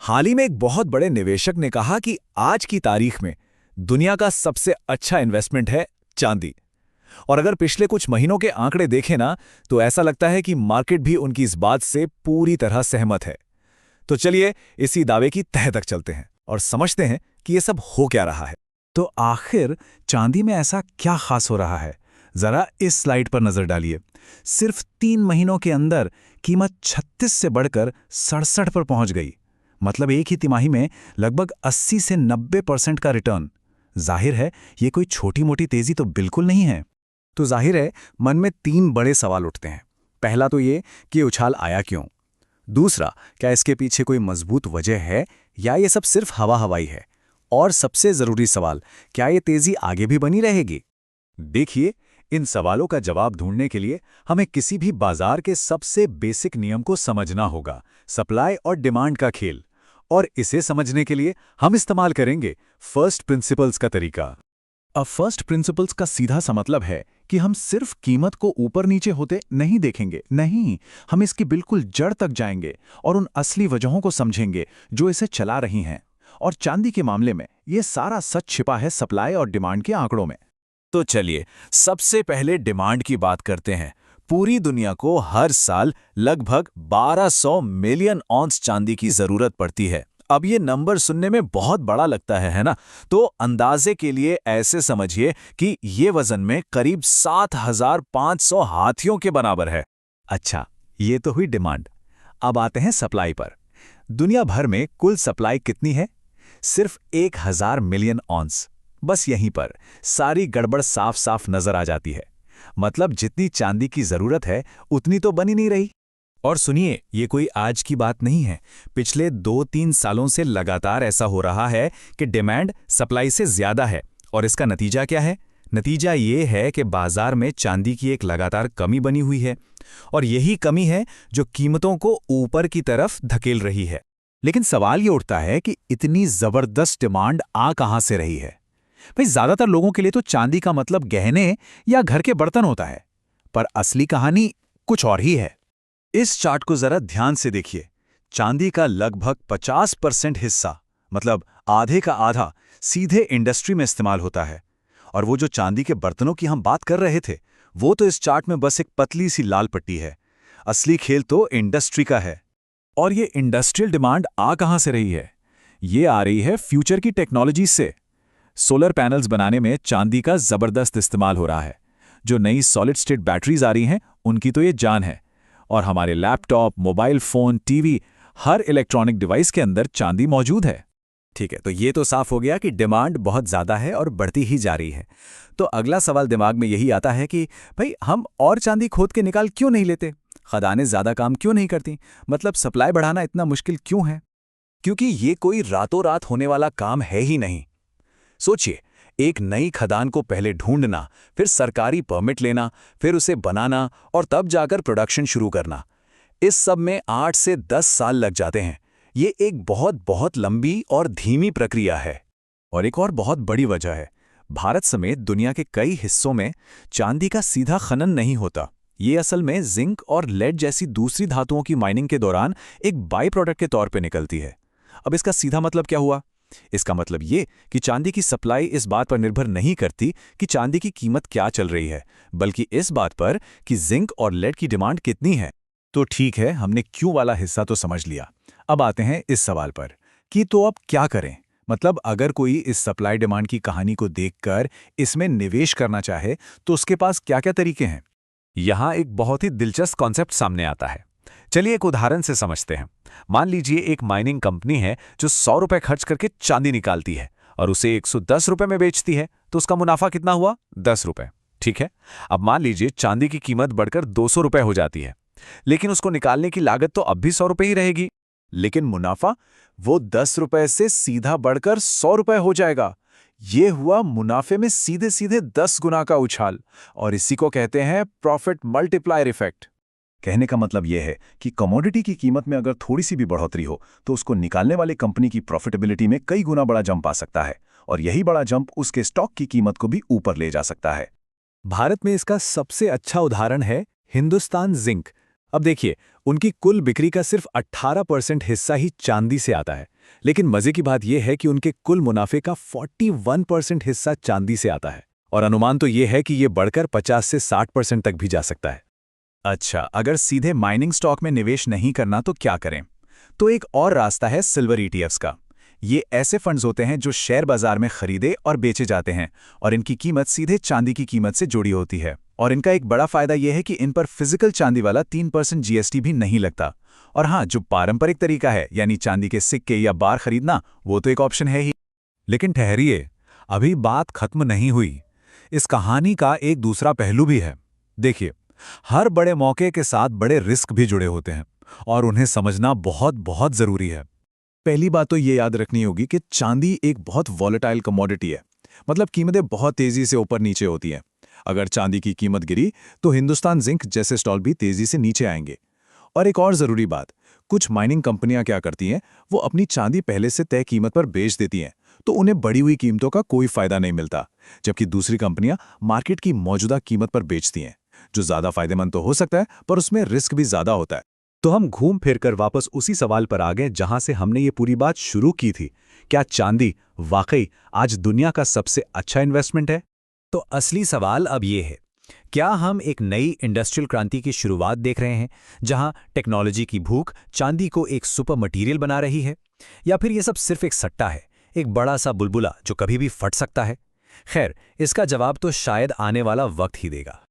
हाल ही में एक बहुत बड़े निवेशक ने कहा कि आज की तारीख में दुनिया का सबसे अच्छा इन्वेस्टमेंट है चांदी। और अगर पिछले कुछ महीनों के आंकड़े देखें ना, तो ऐसा लगता है कि मार्केट भी उनकी इस बात से पूरी तरह सहमत है। तो चलिए इसी दावे की तह तक चलते हैं और समझते हैं कि ये सब हो क्या रहा है। तो आखिर चांदी में ऐसा क्या खास हो रहा है? जरा इस स्लाइड पर नजर डालिए। सिर्फ 3 महीनों के अंदर कीमत 36 से बढ़कर 67 पर पहुंच गई। मतलब एक ही तिमाही में लगभग 80 से 90% का रिटर्न। जाहिर है ये कोई छोटी मोटी तेजी तो बिल्कुल नहीं है। तो जाहिर है मन में 3 बड़े सवाल उठते हैं। पहला तो ये कि उछाल आया क्यों। दूसरा, क्या इसके पीछे कोई मजबूत वजह है या ये सब सिर्फ हवा हवाई है। और सबसे जरूरी सवाल, क्या ये तेजी आगे भी बनी रहेगी। देखिए, इन सवालों का जवाब ढूंढने के लिए हमें किसी भी बाजार के सबसे बेसिक नियम को समझना होगा, सप्लाई और डिमांड का खेल। और इसे समझने के लिए हम इस्तेमाल करेंगे फर्स्ट प्रिंसिपल्स का तरीका। अब फर्स्ट प्रिंसिपल्स का सीधा सा मतलब है कि हम सिर्फ कीमत को ऊपर नीचे होते नहीं देखेंगे, नहीं, हम इसकी बिल्कुल जड़ तक जाएंगे और उन असली वजहों को समझेंगे जो इसे चला रही हैं। और चांदी के मामले में ये सारा सच छिपा है सप्लाई और डिमांड के आंकड़ों में। तो चलिए सबसे पहले डिमांड की बात करते हैं। पूरी दुनिया को हर साल लगभग 1200 मिलियन औंस चांदी की जरूरत पड़ती है। अब ये नंबर सुनने में बहुत बड़ा लगता है ना? तो अंदाजे के लिए ऐसे समझिए कि ये वजन में करीब 7500 हाथियों के बराबर है। अच्छा, ये तो हुई डिमांड। अब आते हैं सप्लाई पर। दुनिया भर में कुल सप्लाई कितनी है? सिर्फ 1000 मिलियन औंस। बस यहीं पर सारी गड़बड़ साफ साफ नजर आ जाती है। मतलब जितनी चांदी की जरूरत है उतनी तो बनी नहीं रही। और सुनिए, ये कोई आज की बात नहीं है। पिछले 2-3 सालों से लगातार ऐसा हो रहा है कि डिमांड सप्लाई से ज्यादा है। और इसका नतीजा क्या है? नतीजा ये है कि बाजार में चांदी की एक लगातार कमी बनी हुई है। और यही कमी है जो कीमतों को ऊपर की तरफ धकेल रही है। लेकिन सवाल ये उठता है कि इतनी जबरदस्त डिमांड आ कहां से रही है? भाई, ज्यादातर लोगों के लिए तो चांदी का मतलब गहने या घर के बर्तन होता है। पर असली कहानी कुछ और ही है। इस चार्ट को जरा ध्यान से देखिए। चांदी का लगभग 50% हिस्सा, मतलब आधे का आधा, सीधे इंडस्ट्री में इस्तेमाल होता है। और वो जो चांदी के बर्तनों की हम बात कर रहे थे, वो तो इस चार्ट में बस एक पतली सी लाल पट्टी है। असली खेल तो इंडस्ट्री का है। और ये इंडस्ट्रियल डिमांड आ कहां से रही है? ये आ रही है फ्यूचर की टेक्नोलॉजी से। सोलर पैनल्स बनाने में चांदी का जबरदस्त इस्तेमाल हो रहा है। जो नई सॉलिड स्टेट बैटरीज आ रही हैं, उनकी तो ये जान है। और हमारे लैपटॉप, मोबाइल फोन, टीवी, हर इलेक्ट्रॉनिक डिवाइस के अंदर चांदी मौजूद है। ठीक है, तो ये तो साफ हो गया कि डिमांड बहुत ज़्यादा है और बढ़ती ही जा रही है। तो अगला सवाल दिमाग में यही आता है कि भाई, हम और चांदी खोद के निकाल क्यों नहीं लेते? खदानें ज़्यादा काम क्यों नहीं करती? मतलब सप्लाई बढ़ाना इतना मुश्किल क्यों है? क्योंकि ये कोई रातों रात होने वाला काम है ही नहीं। सोचिए, एक नई खदान को पहले ढूंढना, फिर सरकारी परमिट लेना, फिर उसे बनाना और तब जाकर प्रोडक्शन शुरू करना। इस सब में 8 से 10 साल लग जाते हैं। ये एक बहुत बहुत लंबी और धीमी प्रक्रिया है। और एक और बहुत बड़ी वजह है, भारत समेत दुनिया के कई हिस्सों में चांदी का सीधा खनन नहीं होता। ये असल में जिंक और लेड जैसी दूसरी धातुओं की माइनिंग के दौरान एक बाई प्रोडक्ट के तौर पे निकलती है। अब इसका सीधा मतलब क्या हुआ? इसका मतलब ये कि चांदी की सप्लाई इस बात पर निर्भर नहीं करती कि चांदी की कीमत क्या चल रही है, बल्कि इस बात पर कि जिंक और लेड की डिमांड कितनी है। तो ठीक है, हमने क्यों वाला हिस्सा तो समझ लिया। अब आते हैं इस सवाल पर कि तो अब क्या करें? मतलब अगर कोई इस सप्लाई डिमांड की कहानी को देखकर इसमें निवेश करना चाहे तो उसके पास क्या-क्या तरीके हैं? यहाँ एक बहुत ही दिलचस्प कॉन्सेप्ट सामने आता है। चलिए एक उदाहरण से समझते हैं। मान लीजिए एक माइनिंग कंपनी है जो 100 रुपए खर्च करके चांदी निकालती है और उसे 110 रुपए में बेचती है, तो उसका मुनाफा कितना हुआ? 10 रुपए। ठीक है, अब मान लीजिए चांदी की कीमत बढ़कर 200 रुपए हो जाती है, लेकिन उसको निकालने की लागत तो अब भी 100 रुपए ही रहेगी। लेकिन मुनाफा, वो 10 रुपए से सीधा बढ़कर 100 रुपए हो जाएगा। ये हुआ मुनाफे में सीधे सीधे 10 गुना का उछाल। और इसी को कहते हैं प्रॉफिट मल्टीप्लायर इफेक्ट। कहने का मतलब यह है कि कमोडिटी की कीमत में अगर थोड़ी सी भी बढ़ोतरी हो तो उसको निकालने वाली कंपनी की प्रॉफिटेबिलिटी में कई गुना बड़ा जंप आ सकता है। और यही बड़ा जंप उसके स्टॉक की कीमत को भी ऊपर ले जा सकता है। भारत में इसका सबसे अच्छा उदाहरण है हिंदुस्तान जिंक। अब देखिए, उनकी कुल बिक्री का सिर्फ 18% हिस्सा ही चांदी से आता है, लेकिन मजे की बात यह है कि उनके कुल मुनाफे का 41% हिस्सा चांदी से आता है, और अनुमान तो यह है कि यह बढ़कर 50 से 60% तक भी जा सकता है। अच्छा, अगर सीधे माइनिंग स्टॉक में निवेश नहीं करना तो क्या करें? तो एक और रास्ता है सिल्वर ईटीएफ्स का। ये ऐसे फंड्स होते हैं जो शेयर बाजार में खरीदे और बेचे जाते हैं, और इनकी कीमत सीधे चांदी की कीमत से जुड़ी होती है। और इनका एक बड़ा फायदा यह है कि इन पर फिजिकल चांदी वाला 3% जीएसटी भी नहीं लगता। और हाँ, जो पारंपरिक तरीका है यानी चांदी के सिक्के या बार खरीदना, वो तो एक ऑप्शन है ही। लेकिन ठहरिए, अभी बात खत्म नहीं हुई। इस कहानी का एक दूसरा पहलू भी है। देखिए, हर बड़े मौके के साथ बड़े रिस्क भी जुड़े होते हैं, और उन्हें समझना बहुत बहुत जरूरी है। पहली बात तो ये याद रखनी होगी कि चांदी एक बहुत वॉलेटाइल कमोडिटी है। मतलब कीमतें बहुत तेजी से ऊपर नीचे होती हैं। अगर चांदी की कीमत गिरी तो हिंदुस्तान जिंक जैसे स्टॉल भी तेजी से नीचे आएंगे। और एक और ज़रूरी बात, कुछ माइनिंग कंपनियां क्या करती हैं, वो अपनी चांदी पहले से तय कीमत पर बेच देती हैं, तो उन्हें बढ़ी हुई कीमतों का कोई फायदा नहीं मिलता। जबकि दूसरी कंपनियां मार्केट की मौजूदा कीमत पर बेचती हैं, जो ज़्यादा फायदेमंद तो हो सकता है, पर उसमें रिस्क भी ज़्यादा होता है। तो हम घूम फिर कर वापस उसी सवाल पर आ गए जहां से हमने ये पूरी बात शुरू की थी। क्या चांदी वाकई आज दुनिया का सबसे अच्छा इन्वेस्टमेंट है? तो असली सवाल अब ये है, क्या हम एक नई इंडस्ट्रियल क्रांति की शुरुआत देख रहे हैं, जहां टेक्नोलॉजी की भूख चांदी को एक सुपर मटेरियल बना रही है, या फिर ये सब सिर्फ एक सट्टा है, एक बड़ा सा बुलबुला जो कभी भी फट सकता है? खैर, इसका जवाब तो शायद आने वाला वक्त ही देगा।